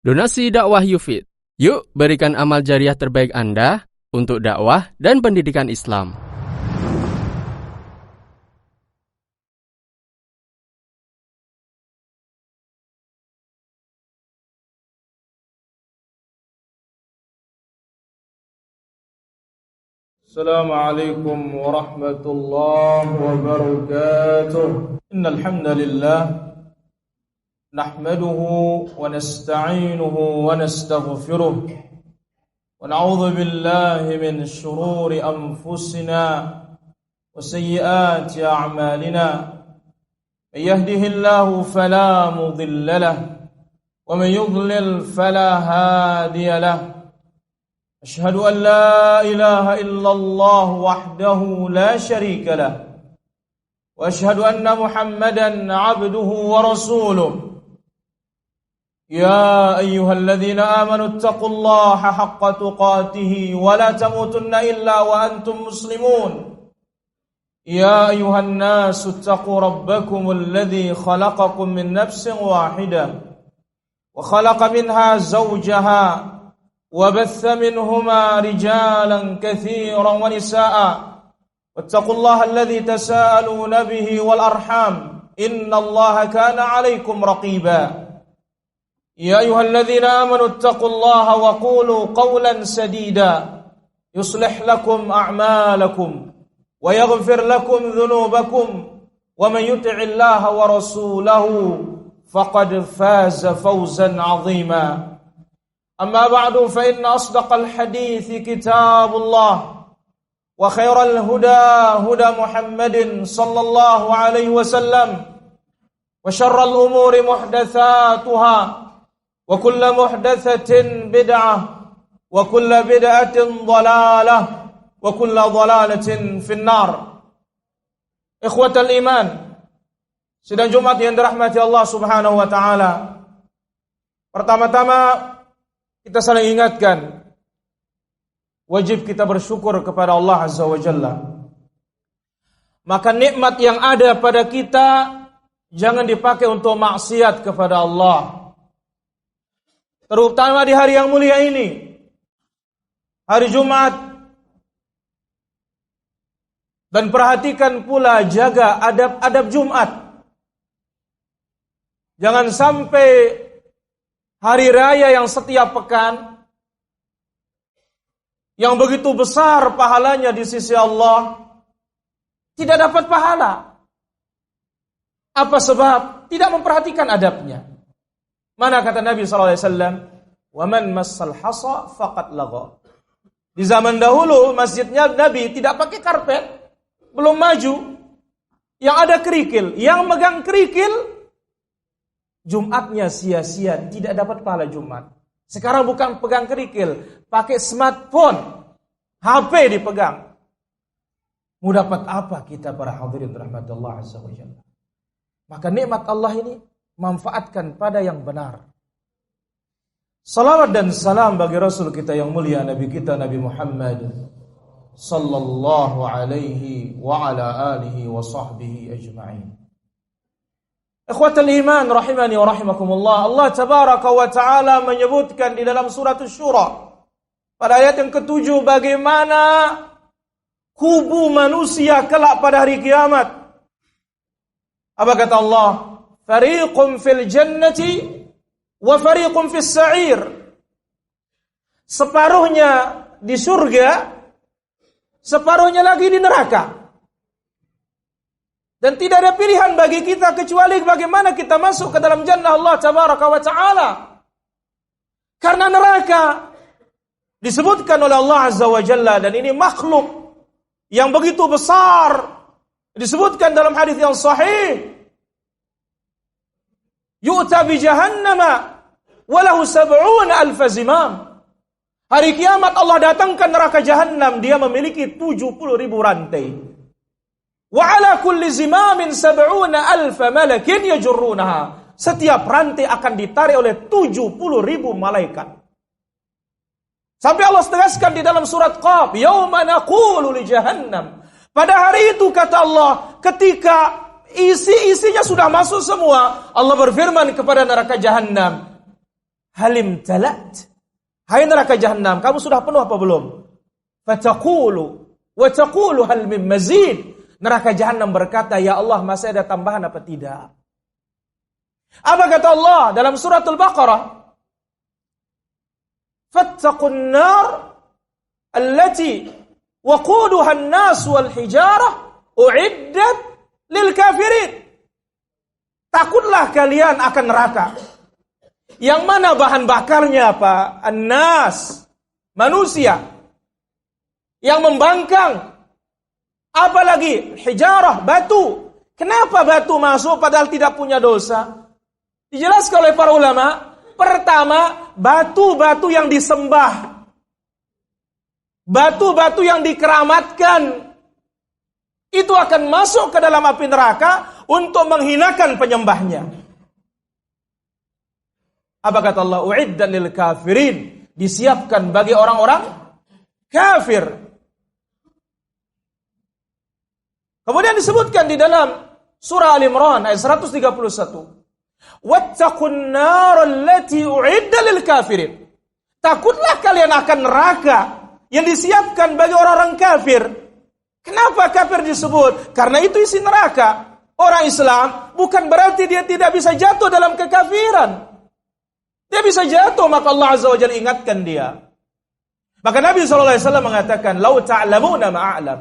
Donasi dakwah Yufid. Yuk berikan amal jariah terbaik Anda untuk dakwah dan pendidikan Islam. Assalamualaikum warahmatullahi wabarakatuh. Innal hamdalillah nahmaduhu wa nasta'inuhu wa nastaghfiruh wa na'udzu billahi min shururi anfusina wa sayyiati a'malina. May yahdihillahu fala mudilla lahu wa may yudlil fala hadiya lahu. أشهد أن لا إله إلا الله وحده لا شريك له وأشهد أن محمدا عبده ورسوله يا أيها الذين آمنوا اتقوا الله حق تقاته ولا تموتن إلا وأنتم مسلمون يا أيها الناس اتقوا ربكم الذي خلقكم من نفس واحدة وخلق منها زوجها وبث منهما رجالا كثيرا ونساء واتقوا الله الذي تساءلون به والأرحام إن الله كان عليكم رقيبا يا أيها الذين آمنوا اتقوا الله وقولوا قولا سديدا يصلح لكم أعمالكم ويغفر لكم ذنوبكم ومن يطع الله ورسوله فقد فاز فوزا عظيما أما بعد فإن أصدق الحديث كتاب الله وخير الهدى هدى محمد صلى الله عليه وسلم وشر الأمور محدثاتها وكل محدثة بدعة وكل بدعة ضلالة وكل ضلالة في النار. إخوة الإيمان, sidang Jumat yang dirahmati Allah Subhanahu wa taala. Pertama-tama kita saling ingatkan, wajib kita bersyukur kepada Allah Azza wa Jalla. Maka nikmat yang ada pada kita jangan dipakai untuk maksiat kepada Allah. Terutama di hari yang mulia ini, hari Jumat. Dan perhatikan pula, jaga adab-adab Jumat. Jangan sampai hari raya yang setiap pekan, yang begitu besar pahalanya di sisi Allah, tidak dapat pahala. Apa sebab? Tidak memperhatikan adabnya. Mana kata Nabi SAW, وَمَنْ مَسَّ الْحَصَى فَقَدْ لَغَى. Di zaman dahulu masjidnya Nabi tidak pakai karpet, belum maju, yang ada kerikil. Yang megang kerikil Jumatnya sia-sia, tidak dapat pahala Jumat. Sekarang bukan pegang kerikil, pakai smartphone, HP dipegang. Mau dapat apa kita para hadirin rahmatullah azza wa jalla? Maka nikmat Allah ini manfaatkan pada yang benar. Salawat dan salam bagi Rasul kita yang mulia, Nabi kita Nabi Muhammad sallallahu alaihi wa ala alihi wa sahbihi ajma'in. Ikhwatal iman rahimani wa rahimakumullah. Allah tabaraka wa ta'ala menyebutkan di dalam surat Asy-Syura pada ayat yang ke-7 bagaimana kubu manusia kelak pada hari kiamat. Apa kata Allah? Fariqun fil jannati wa fariqun fis sa'ir. Separuhnya di surga, separuhnya lagi di neraka. Dan tidak ada pilihan bagi kita kecuali bagaimana kita masuk ke dalam jannah Allah tabaraka wa ta'ala. Karena neraka disebutkan oleh Allah azza wa jalla, dan ini makhluk yang begitu besar. Disebutkan dalam hadis yang sahih, yu'ta bi jahannama walahu 70,000 zimam. Hari kiamat Allah datangkan neraka Jahannam, dia memiliki 70.000 rantai. Wa ala kulli zimamin 70,000 malakin yajurrunaha. Setiap rantai akan ditarik oleh 70.000 malaikat. Sampai Allah tegaskan di dalam surat Qaf, yauma naqulu li jahannam. Pada hari itu kata Allah, ketika isi-isinya sudah masuk semua, Allah berfirman kepada neraka Jahannam, halim talat. Hai neraka jahanam, kamu sudah penuh apa belum? Fataqulu wa taqulu hal min mazid. Neraka jahanam berkata, ya Allah, masih ada tambahan apa tidak? Apa kata Allah dalam suratul Baqarah? Fattaqun nar allati waquduha an-nas wal hijarah uiddat lil kafirin. Takutlah kalian akan neraka. Yang mana bahan bakarnya apa? An-nas, manusia. Yang membangkang. Apalagi hijarah, batu. Kenapa batu masuk padahal tidak punya dosa? Dijelaskan oleh para ulama. Pertama, batu-batu yang disembah. Batu-batu yang dikeramatkan. Itu akan masuk ke dalam api neraka untuk menghinakan penyembahnya. Apa kata Allah? Uiddat lil kafirin. Disiapkan bagi orang-orang kafir. Kemudian disebutkan di dalam surah Al-Imran ayat 131. Wattaqun nar allati uiddat lil kafirin. Takutlah kalian akan neraka yang disiapkan bagi orang-orang kafir. Kenapa kafir disebut? Karena itu isi neraka. Orang Islam bukan berarti dia tidak bisa jatuh dalam kekafiran. Dia bisa jatuh, maka Allah Azza wa Jalla ingatkan dia. Maka Nabi SAW mengatakan, "Lau ta'lamuna ma'a'lam."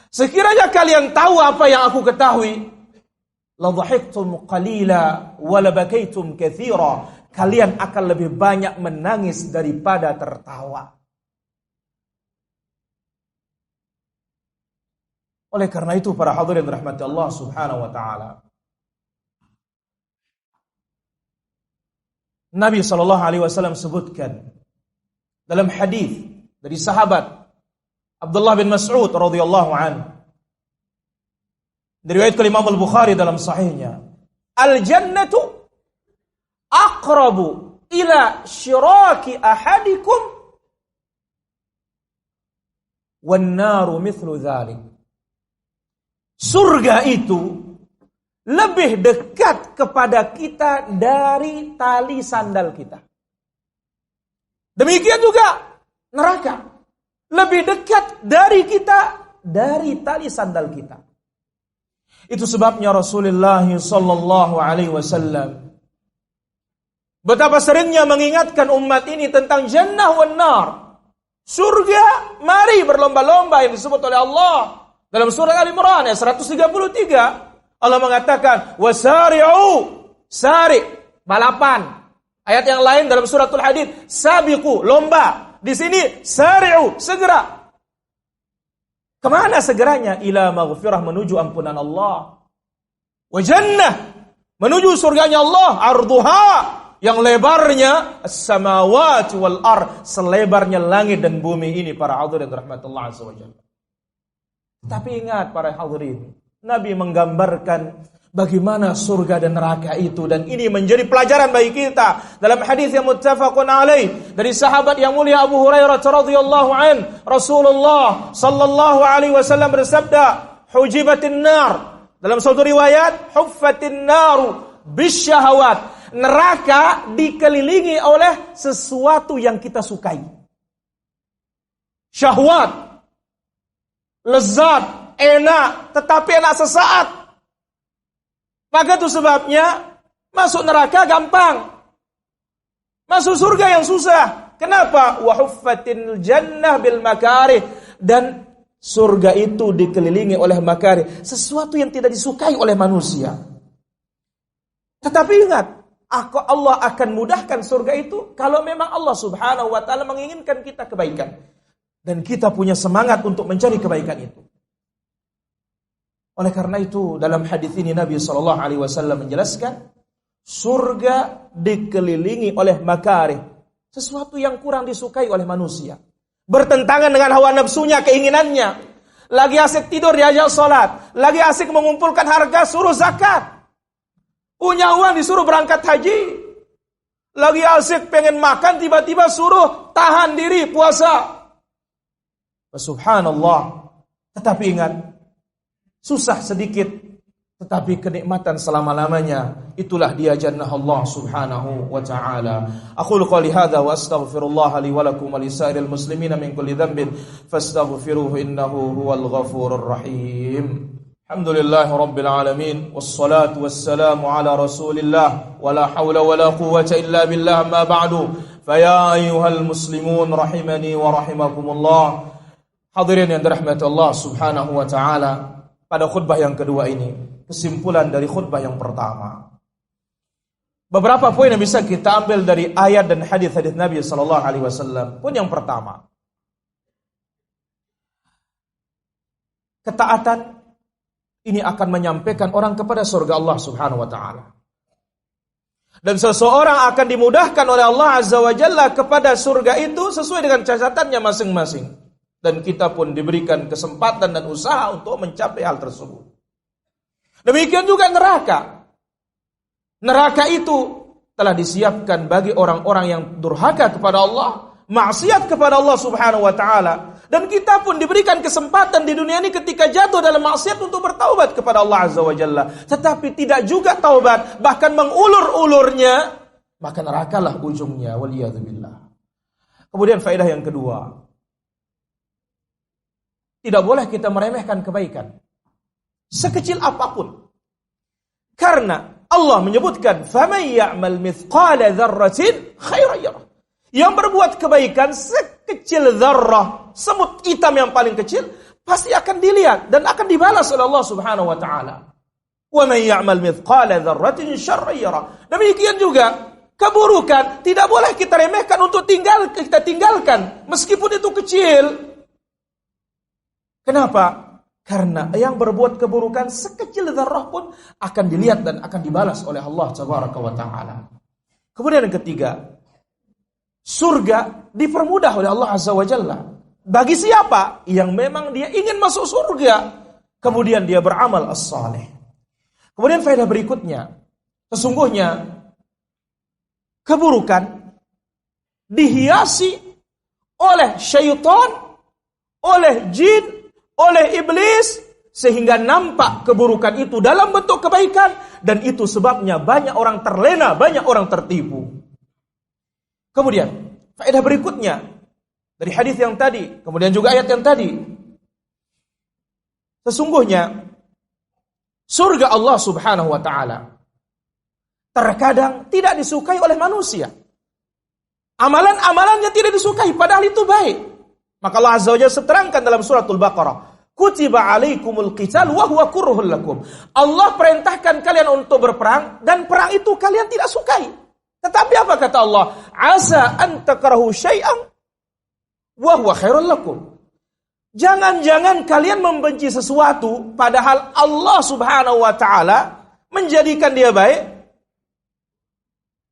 Sekiranya kalian tahu apa yang aku ketahui, la dhahiktum qalila wa la bakaitum katsira. Kalian akan lebih banyak menangis daripada tertawa. Oleh karena itu para hadirin rahmati Allah Subhanahu wa taala, Nabi sallallahu alaihi wasallam sebutkan dalam hadis dari sahabat Abdullah bin Mas'ud radhiyallahu anhu, diriwayatkan Imam Al-Bukhari dalam sahihnya, al-jannatu aqrabu ila syiraki ahadikum wan naru mithlu dzalik. Surga itu lebih dekat kepada kita dari tali sandal kita. Demikian juga neraka lebih dekat dari kita dari tali sandal kita. Itu sebabnya Rasulullah sallallahu alaihi wasallam betapa seringnya mengingatkan umat ini tentang jannah wan nar. Surga, mari berlomba-lomba yang disebut oleh Allah dalam surah Al-Imran ayat 133. Allah mengatakan, wasari'u, sari, balapan. Ayat yang lain dalam suratul Hadid, sabiqu, lomba. Di sini, sari'u, segera. Kemana segeranya? Ila maghfirah, menuju ampunan Allah. Wa jannah, menuju surganya Allah. Arduha, yang lebarnya as-samawati wal ar, selebarnya langit dan bumi ini, para hadirin rahmatullah azza wa jalla. Tapi ingat para hadirin, Nabi menggambarkan bagaimana surga dan neraka itu, dan ini menjadi pelajaran bagi kita dalam hadis yang muttafaqun alaih dari sahabat yang mulia Abu Hurairah radhiyallahu an, Rasulullah sallallahu alaihi wasallam bersabda, hujibatin nar, dalam suatu riwayat huffatin naru bisyahawat, neraka dikelilingi oleh sesuatu yang kita sukai. Syahwat, lezat, enak, tetapi enak sesaat. Maka itu sebabnya masuk neraka gampang, masuk surga yang susah. Kenapa? Wa huffatil jannah bil makarih, dan surga itu dikelilingi oleh makarih, sesuatu yang tidak disukai oleh manusia. Tetapi ingat, Allah akan mudahkan surga itu kalau memang Allah Subhanahu wa taala menginginkan kita kebaikan dan kita punya semangat untuk mencari kebaikan itu. Oleh karena itu dalam hadis ini Nabi SAW menjelaskan, surga dikelilingi oleh makarih, sesuatu yang kurang disukai oleh manusia, bertentangan dengan hawa nafsunya, keinginannya. Lagi asik tidur diajak sholat, lagi asik mengumpulkan harga suruh zakat, punya uang disuruh berangkat haji, lagi asik pengen makan tiba-tiba suruh tahan diri puasa. Subhanallah. Tetapi ingat, susah sedikit tetapi kenikmatan selama-lamanya itulah dia jannah Allah Subhanahu wa taala. Aqulu qouli hadza wa astaghfirullah li wa lakum wa lisairil muslimina min kulli dhanbin fastaghfiruhu innahu huwal ghafurur rahim. Alhamdulillahi rabbil alamin wassalatu wassalamu ala Rasulillah wa la haula wa la quwwata illa billah ma ba'du. Faya ayyuhal muslimun rahimani wa rahimakumullah. Hadirin yang dirahmati Allah Subhanahu wa taala, pada khutbah yang kedua ini kesimpulan dari khutbah yang pertama. Beberapa poin yang bisa kita ambil dari ayat dan hadis-hadis Nabi sallallahu alaihi wasallam. Poin yang pertama, ketaatan ini akan menyampaikan orang kepada surga Allah Subhanahu wa taala. Dan seseorang akan dimudahkan oleh Allah Azza wa Jalla kepada surga itu sesuai dengan catatannya masing-masing. Dan kita pun diberikan kesempatan dan usaha untuk mencapai hal tersebut. Demikian juga neraka. Neraka itu telah disiapkan bagi orang-orang yang durhaka kepada Allah, maksiat kepada Allah Subhanahu wa taala. Dan kita pun diberikan kesempatan di dunia ini ketika jatuh dalam maksiat untuk bertaubat kepada Allah Azza wa Jalla. Tetapi tidak juga taubat, bahkan mengulur-ulurnya, maka nerakalah ujungnya, waliyadzubillah. Kemudian faedah yang kedua, tidak boleh kita meremehkan kebaikan sekecil apapun. Karena Allah menyebutkan faman ya'mal mithqala dzarratin khairan yarah. Yang berbuat kebaikan sekecil dzarrah, semut hitam yang paling kecil, pasti akan dilihat dan akan dibalas oleh Allah Subhanahu wa taala. Wa man ya'mal mithqala dzarratin syarran yarah. Demikian juga keburukan tidak boleh kita remehkan untuk kita tinggalkan meskipun itu kecil. Kenapa? Karena yang berbuat keburukan sekecil dzarrah pun akan dilihat dan akan dibalas oleh Allah Tabaraka wa taala. Kemudian yang ketiga, surga dipermudah oleh Allah Azza wa Jalla bagi siapa yang memang dia ingin masuk surga, kemudian dia beramal as-salih. Kemudian faedah berikutnya, sesungguhnya keburukan dihiasi oleh syaitan, oleh jin, oleh iblis, sehingga nampak keburukan itu dalam bentuk kebaikan, dan itu sebabnya banyak orang terlena, banyak orang tertipu. Kemudian faedah berikutnya dari hadis yang tadi, kemudian juga ayat yang tadi, sesungguhnya surga Allah Subhanahu wa taala terkadang tidak disukai oleh manusia. Amalan-amalannya tidak disukai, padahal itu baik. Maka Allah Azza wa Jalla terangkan dalam suratul Baqarah, kutiba alaikumul qital wa huwa kurhul lakum. Allah perintahkan kalian untuk berperang, dan perang itu kalian tidak sukai. Tetapi apa kata Allah? Asa an takrahu syai'an wa huwa khairul lakum. Jangan-jangan kalian membenci sesuatu padahal Allah Subhanahu wa taala menjadikan dia baik.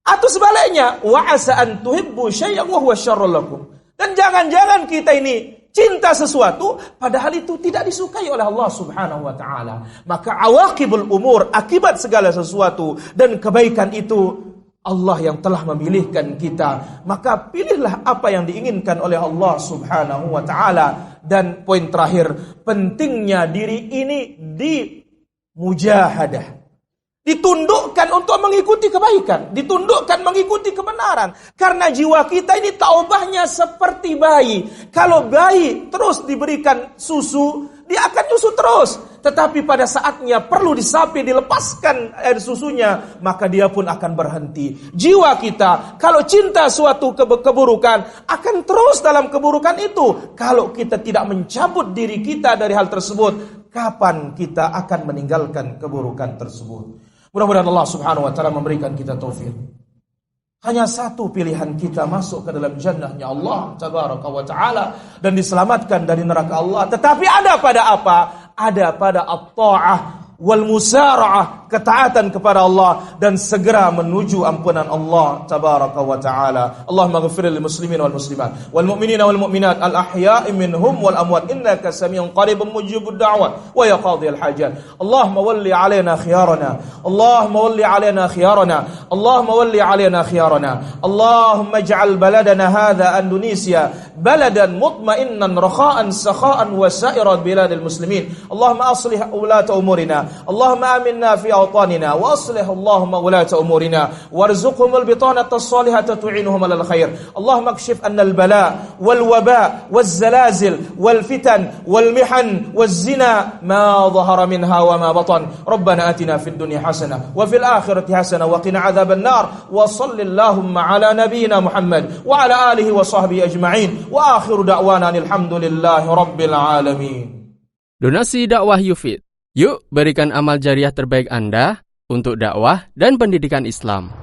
Atau sebaliknya, wa asa an tuhibbu syai'an wa huwa syarrul lakum. Dan jangan-jangan kita ini cinta sesuatu padahal itu tidak disukai oleh Allah Subhanahu wa taala. Maka awaqibul umur, akibat segala sesuatu dan kebaikan itu Allah yang telah memilihkan kita. Maka pilihlah apa yang diinginkan oleh Allah Subhanahu wa taala. Dan poin terakhir, pentingnya diri ini dimujahadah. Ditundukkan untuk mengikuti kebaikan, ditundukkan mengikuti kebenaran. Karena jiwa kita ini taubahnya seperti bayi. Kalau bayi terus diberikan susu, dia akan nyusu terus. Tetapi pada saatnya perlu disapi, dilepaskan air susunya, maka dia pun akan berhenti. Jiwa kita kalau cinta suatu keburukan, akan terus dalam keburukan itu. Kalau kita tidak mencabut diri kita dari hal tersebut, kapan kita akan meninggalkan keburukan tersebut? Mudah-mudahan Allah Subhanahu wa taala memberikan kita taufik. Hanya satu pilihan kita, masuk ke dalam jannahnya Allah Tabaraka wa taala dan diselamatkan dari neraka Allah. Tetapi ada pada apa? Ada pada at-ta'ah wal musara'ah, ketaatan kepada Allah, dan segera menuju ampunan Allah tabaraka wa ta'ala. Allahumma ghfir lil muslimin wal muslimat wal mu'minina wal mu'minat al ahya'i minhum wal amwat innaka samiun qaribun mujibud da'wat wa ya qadhiyal hajat. Allahumma walli alaina khiyarana, Allahumma walli alaina khiyarana, Allahumma walli alaina khiyarana. Allahumma ij'al baladana hadha Indonesia baladan mutma'innan rakha'an sakha'an wa sa'irat biladil muslimin. Allahumma aslih ulata umurina, Allahumma aminna fi awtanina wa aslih Allahumma ulata umurina warzuqhumul bitanata as-salihata tu'inuhum alal khair. Allahumma akshif anna al-bala wal waba wal zalazil wal fitan wal mihan wal zina ma dhahara minha wa ma batan. Rabbana atina fid dunya hasanah wa fil akhirati hasanah wa qina adzaban nar. Wa sallallahu ala nabiyyina Muhammad wa ala alihi wa sahbihi ajma'in. Wa akhiru da'wana alhamdulillahi rabbil alamin. Donasi dakwah Yufid. Yuk berikan amal jariah terbaik Anda untuk dakwah dan pendidikan Islam.